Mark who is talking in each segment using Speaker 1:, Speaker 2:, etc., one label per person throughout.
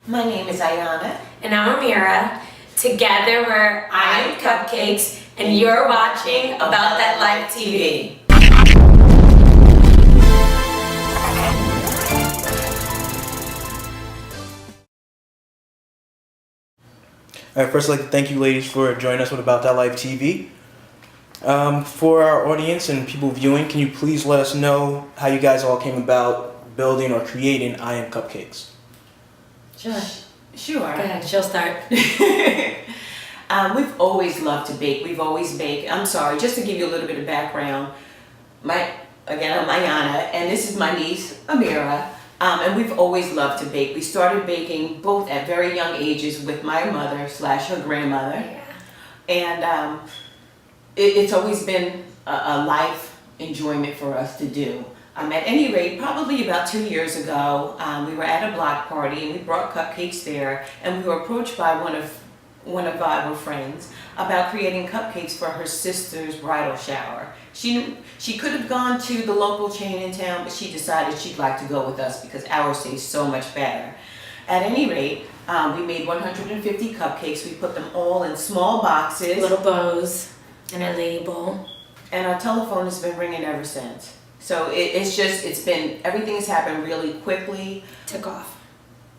Speaker 1: My name is Ayana.
Speaker 2: And I'm M.I.A. Together we're I Am Cupcakes, and you're watching About That Life TV.
Speaker 3: All right, first I'd like to thank you ladies for joining us with About That Life TV. For our audience and people viewing, can you please let us know how you guys all came about building or creating I Am Cupcakes?
Speaker 1: Sure.
Speaker 2: Go ahead, she'll start.
Speaker 1: We've always loved to bake. We've always baked. I'm sorry, just to give you a little bit of background. I'm Ayana, and this is my niece, M.I.A. And we've always loved to bake. We started baking both at very young ages with my mother / her grandmother.
Speaker 2: Yeah.
Speaker 1: And it's always been a life enjoyment for us to do. At any rate, probably about 2 years ago, we were at a block party and we brought cupcakes there, and we were approached by one of our friends about creating cupcakes for her sister's bridal shower. She could have gone to the local chain in town, but she decided she'd like to go with us because ours tastes so much better. At any rate, we made 150 cupcakes. We put them all in small boxes,
Speaker 2: Little bows and a label.
Speaker 1: and our telephone has been ringing ever since. So everything has happened really quickly,
Speaker 2: Took off.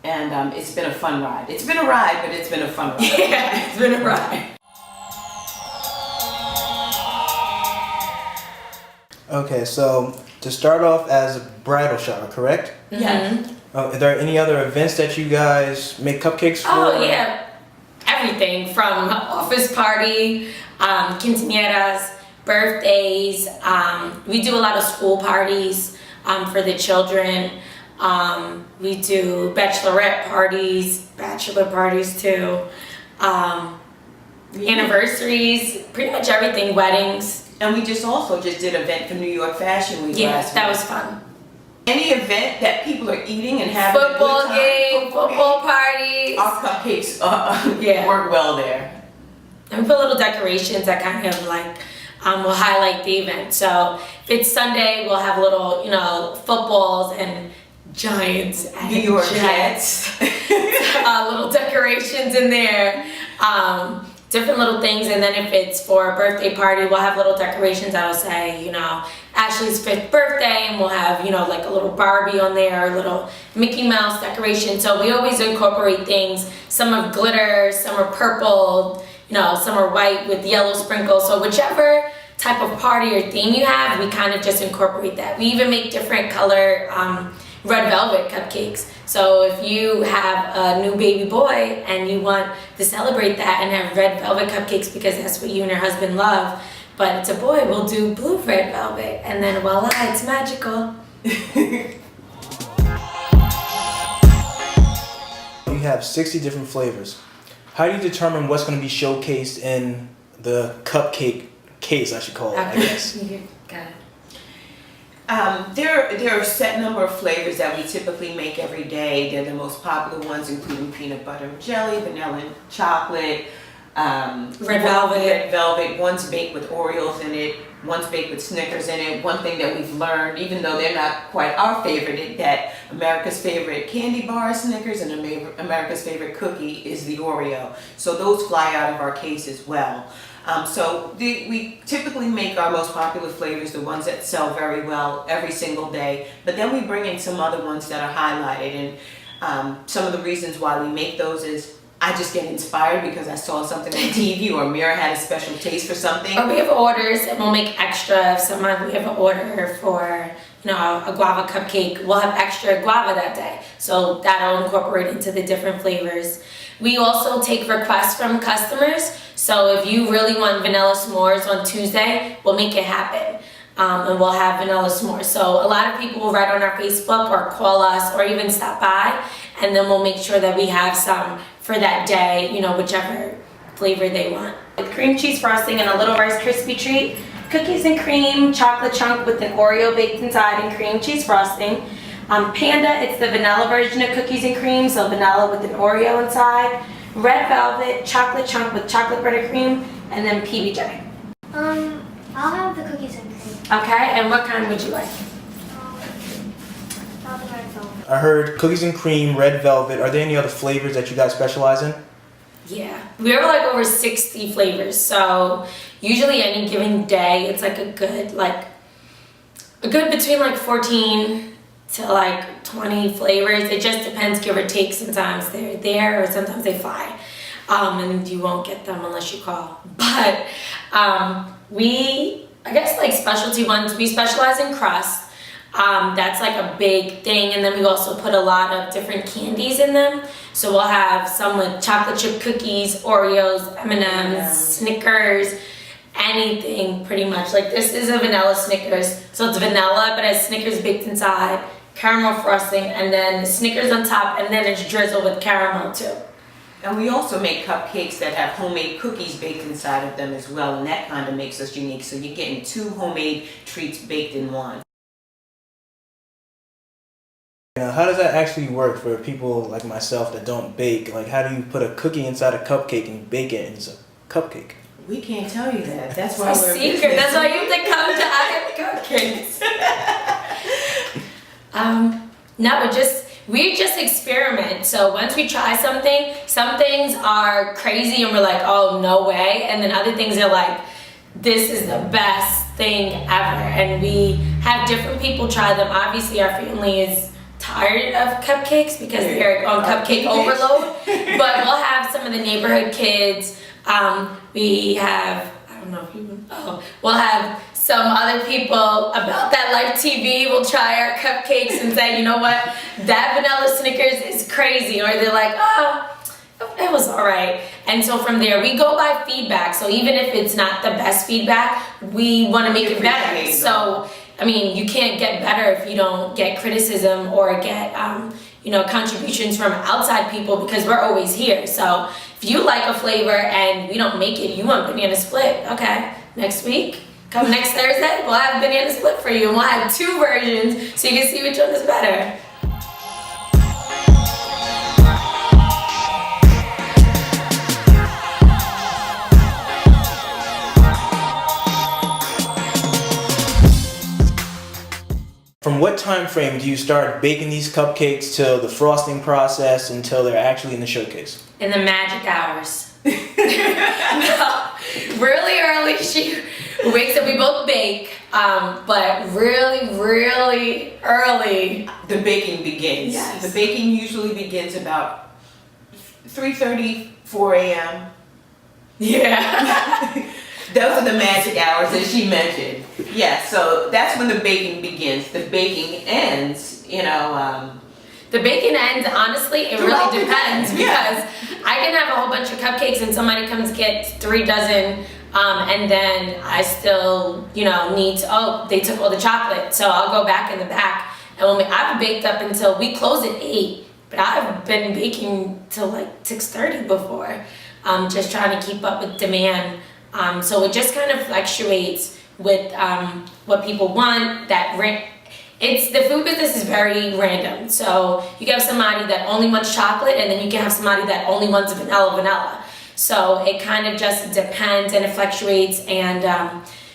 Speaker 1: and it's been a fun ride. It's been a ride, but it's been a fun ride.
Speaker 2: Yeah, it's been a ride.
Speaker 3: Okay, so to start off as a bridal shower, correct?
Speaker 1: Yeah.
Speaker 3: Are there any other events that you guys make cupcakes for?
Speaker 2: Oh yeah, everything from office party, quinceañeras, birthdays. We do a lot of school parties for the children. We do bachelorette parties, bachelor parties too, anniversaries, pretty much everything, weddings.
Speaker 1: And we also just did an event for New York Fashion Week
Speaker 2: Yeah,
Speaker 1: last
Speaker 2: that
Speaker 1: week.
Speaker 2: was fun.
Speaker 1: Any event that people are eating and having a
Speaker 2: Football
Speaker 1: good time,
Speaker 2: game, football parties.
Speaker 1: our cupcakes
Speaker 2: Yeah.
Speaker 1: work well there.
Speaker 2: And we put little decorations that kind of like will highlight the event. So if it's Sunday, we'll have little, footballs and Giants and
Speaker 1: New York
Speaker 2: Jets.
Speaker 1: Jets.
Speaker 2: Little decorations in there. Different little things. And then if it's for a birthday party, we'll have little decorations that'll say, Ashley's 5th birthday, and we'll have, like a little Barbie on there, a little Mickey Mouse decoration. So we always incorporate things. Some are glitter, some are purple, some are white with yellow sprinkles. So whichever type of party or theme you have, we kind of just incorporate that. We even make different color red velvet cupcakes. So if you have a new baby boy and you want to celebrate that and have red velvet cupcakes because that's what you and your husband love, but it's a boy, we'll do blue red velvet, and then voila, it's magical.
Speaker 3: You have 60 different flavors. How do you determine what's going to be showcased in the cupcake case, I should call it, I guess?
Speaker 2: Got it.
Speaker 1: There are a set number of flavors that we typically make every day. They're the most popular ones, including peanut butter and jelly, vanilla and chocolate,
Speaker 2: Red velvet.
Speaker 1: One's baked with Oreos in it. One's baked with Snickers in it. One thing that we've learned, even though they're not quite our favorite, is that America's favorite candy bar is Snickers and America's favorite cookie is the Oreo. So those fly out of our case as well. We typically make our most popular flavors, the ones that sell very well every single day, but then we bring in some other ones that are highlighted, and some of the reasons why we make those is I just get inspired because I saw something on TV or M.I.A. had a special taste for something.
Speaker 2: Or we have orders and we'll make extra. If we have an order for a guava cupcake, we'll have extra guava that day. So that'll incorporate into the different flavors. We also take requests from customers. So if you really want vanilla s'mores on Tuesday, we'll make it happen. And we'll have vanilla s'mores. So a lot of people will write on our Facebook or call us or even stop by, and then we'll make sure that we have some for that day, whichever flavor they want. With cream cheese frosting and a little Rice Krispie treat, cookies and cream, chocolate chunk with an Oreo baked inside and cream cheese frosting. Panda, it's the vanilla version of cookies and cream, so vanilla with an Oreo inside. Red velvet, chocolate chunk with chocolate buttercream, and then PBJ.
Speaker 4: I'll have the cookies and cream.
Speaker 2: Okay, and what kind would you like?
Speaker 4: I'll have the red velvet.
Speaker 3: I heard cookies and cream, red velvet. Are there any other flavors that you guys specialize in?
Speaker 2: Yeah, we have like over 60 flavors. So usually any given day, it's like a good between like 14 to like 20 flavors. It just depends, give or take. Sometimes they're there or sometimes they fly. And you won't get them unless you call. But I guess like specialty ones, we specialize in crust. That's like a big thing, and then we also put a lot of different candies in them. So we'll have some with chocolate chip cookies, Oreos, M&Ms, Snickers, anything pretty much. Like this is a vanilla Snickers, so it's vanilla but it has Snickers baked inside, caramel frosting, and then Snickers on top, and then it's drizzled with caramel too.
Speaker 1: And we also make cupcakes that have homemade cookies baked inside of them as well, and that kind of makes us unique. So you're getting 2 homemade treats baked in one.
Speaker 3: How does that actually work for people like myself that don't bake? Like, how do you put a cookie inside a cupcake and bake it into a cupcake?
Speaker 1: We can't tell you that. That's why
Speaker 2: It's a
Speaker 1: we're
Speaker 2: secret. That's why you have to come to I Am Cupcakes. No, we just experiment. So once we try something, some things are crazy and we're like, oh, no way. And then other things are like, this is the best thing ever. And we have different people try them. Obviously, our family is tired of cupcakes because they're on cupcake overload. But we'll have some of the neighborhood kids. We have, I don't know if you, we'll have some other people about that Life TV will try our cupcakes and say, you know what, that vanilla Snickers is crazy. Or they're like, oh, it was all right. And so from there, we go by feedback. So even if it's not the best feedback, we want to make it better. So, I mean, you can't get better if you don't get criticism or get, contributions from outside people, because we're always here. So if you like a flavor and we don't make it, you want banana split. Okay, next week, come next Thursday, we'll have banana split for you. And we'll have 2 versions so you can see which one is better.
Speaker 3: From what time frame do you start baking these cupcakes till the frosting process until they're actually in the showcase?
Speaker 2: In the magic hours. No, really early. She wakes up, we both bake, but really, really early.
Speaker 1: The baking begins.
Speaker 2: Yes.
Speaker 1: The baking usually begins about 3:30, 4 a.m.
Speaker 2: Yeah.
Speaker 1: Those are the magic hours that she mentioned. Yeah, so that's when the baking begins. The baking ends,
Speaker 2: The baking ends, honestly, it
Speaker 1: Throughout
Speaker 2: really
Speaker 1: the
Speaker 2: depends,
Speaker 1: day,
Speaker 2: because I can have a whole bunch of cupcakes and somebody comes get 3 dozen, and then I still, need to, they took all the chocolate, so I'll go back in the back. And I've baked up until, we close at 8, but I've been baking till like 6:30 before, just trying to keep up with demand. So it just kind of fluctuates with what people want. The food business is very random. So you can have somebody that only wants chocolate, and then you can have somebody that only wants vanilla. So it kind of just depends and it fluctuates. And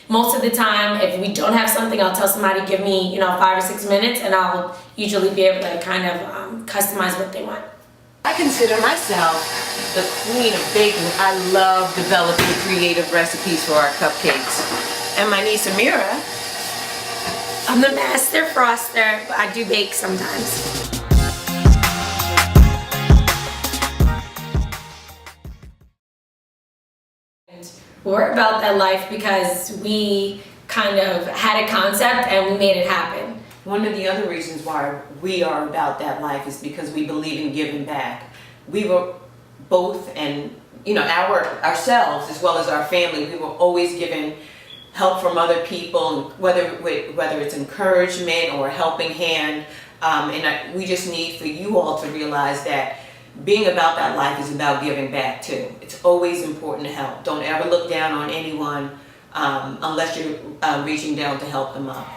Speaker 2: most of the time, if we don't have something, I'll tell somebody, give me 5 or 6 minutes, and I'll usually be able to kind of customize what they want.
Speaker 1: I consider myself the queen of baking. I love developing creative recipes for our cupcakes. And my niece Amira,
Speaker 2: I'm the master froster, but I do bake sometimes. We're about that life because we kind of had a concept and we made it happen.
Speaker 1: one of the other reasons why we are about that life is because we believe in giving back. We were both, and ourselves as well as our family, we were always given help from other people, whether it's encouragement or a helping hand. We just need for you all to realize that being about that life is about giving back too. It's always important to help. Don't ever look down on anyone unless you're reaching down to help them up.